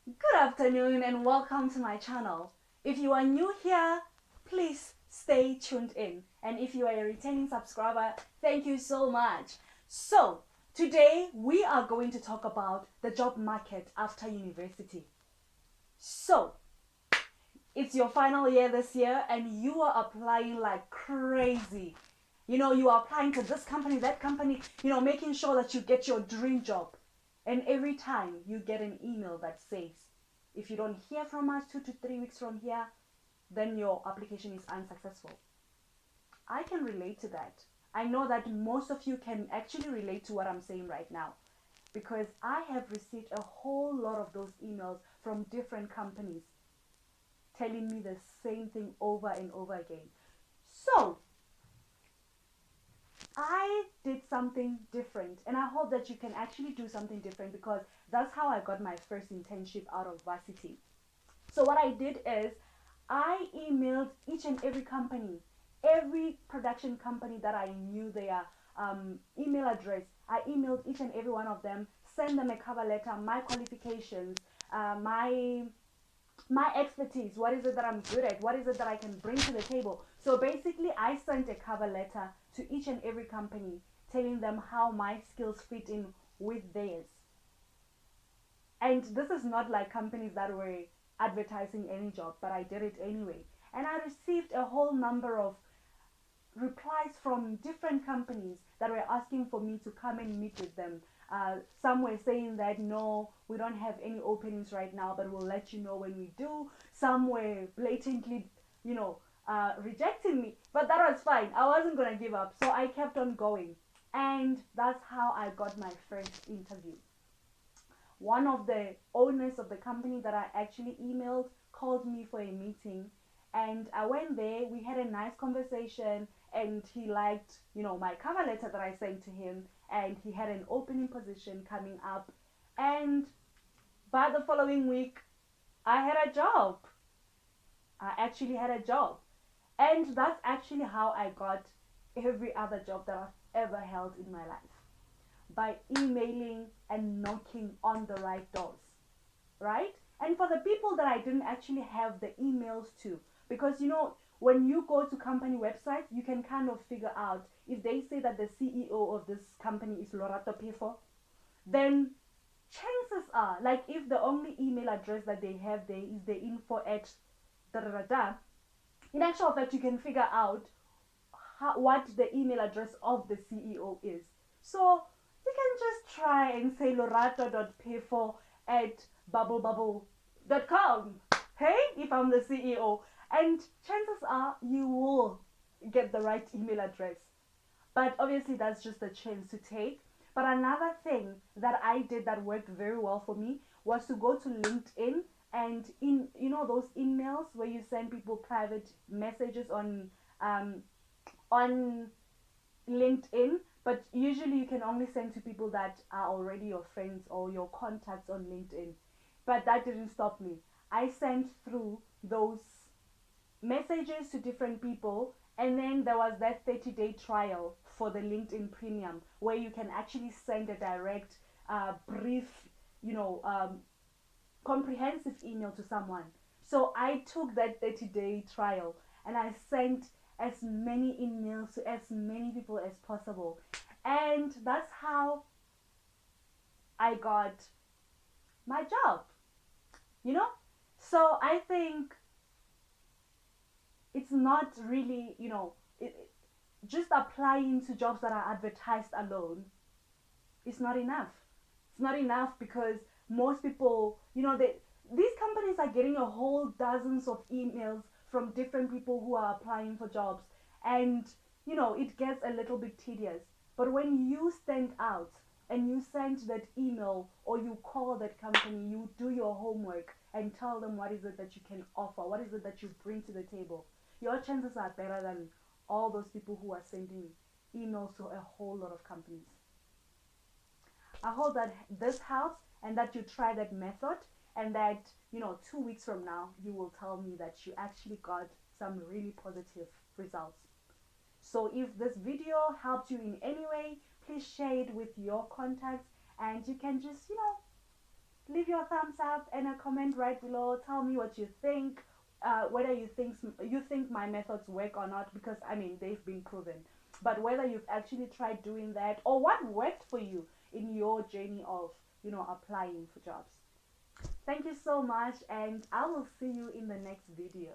Good afternoon and welcome to my channel. If you are new here, please stay tuned in. And if you are a returning subscriber, thank you so much. So, today we are going to talk about the job market after university. So, it's your final year this year and you are applying like crazy. You are applying to this company, that company, making sure that you get your dream job. And every time you get an email that says, if you don't hear from us 2 to 3 weeks from here, then your application is unsuccessful. I can relate to that. I know that most of you can actually relate to what I'm saying right now because I have received a whole lot of those emails from different companies telling me the same thing over and over again. So, I did something different, and I hope that you can actually do something different because that's how I got my first internship out of varsity. So what I did is I emailed each and every company, every production company that I knew their email address. I emailed each and every one of them, send them a cover letter, my qualifications, my expertise, what is it that I'm good at, what is it that I can bring to the table. So basically I sent a cover letter to each and every company telling them how my skills fit in with theirs. And this is not like companies that were advertising any job, but I did it anyway. And I received a whole number of replies from different companies that were asking for me to come and meet with them. Some were saying that no, we don't have any openings right now, but we'll let you know when we do. Some were blatantly, rejecting me, but that was fine. I wasn't gonna give up, so I kept on going, and that's how I got my first interview. One of the owners of the company that I actually emailed called me for a meeting, and I went there. We had a nice conversation, and he liked, my cover letter that I sent to him, and he had an opening position coming up. And by the following week, I had a job. I actually had a job. And that's actually how I got every other job that I've ever held in my life, by emailing and knocking on the right doors, right? And for the people that I didn't actually have the emails to, because when you go to company websites, you can kind of figure out if they say that the CEO of this company is Lorato Phefo, then chances are, like if the only email address that they have there is the info at da da da da, in actual fact, you can figure out what the email address of the CEO is. So you can just try and say lorato.phefo at bubblebubble.com. Hey, if I'm the CEO. And chances are you will get the right email address. But obviously, that's just a chance to take. But another thing that I did that worked very well for me was to go to LinkedIn, and in those emails where you send people private messages um, on LinkedIn, but usually you can only send to people that are already your friends or your contacts on LinkedIn. But that didn't stop me. I sent through those messages to different people, and then there was that 30-day trial for the LinkedIn Premium where you can actually send a direct, brief, you know, um, comprehensive email to someone. So I took that 30-day trial and I sent as many emails to as many people as possible. And that's how I got my job, you know? So I think it's not really, just applying to jobs that are advertised alone is not enough. It's not enough because most people, these companies are getting a whole dozens of emails from different people who are applying for jobs, and it gets a little bit tedious. But when you stand out and you send that email or you call that company, you do your homework and tell them what is it that you can offer, what is it that you bring to the table, your chances are better than all those people who are sending emails to a whole lot of companies. I hope that this helps and that you try that method, and that 2 weeks from now you will tell me that you actually got some really positive results. So if this video helped you in any way, please share it with your contacts, and you can just Leave your thumbs up and a comment right below. Tell me what you think, whether you think my methods work or not, because I mean they've been proven. But whether you've actually tried doing that, or what worked for you in your journey of applying for jobs. Thank you so much, and I will see you in the next video.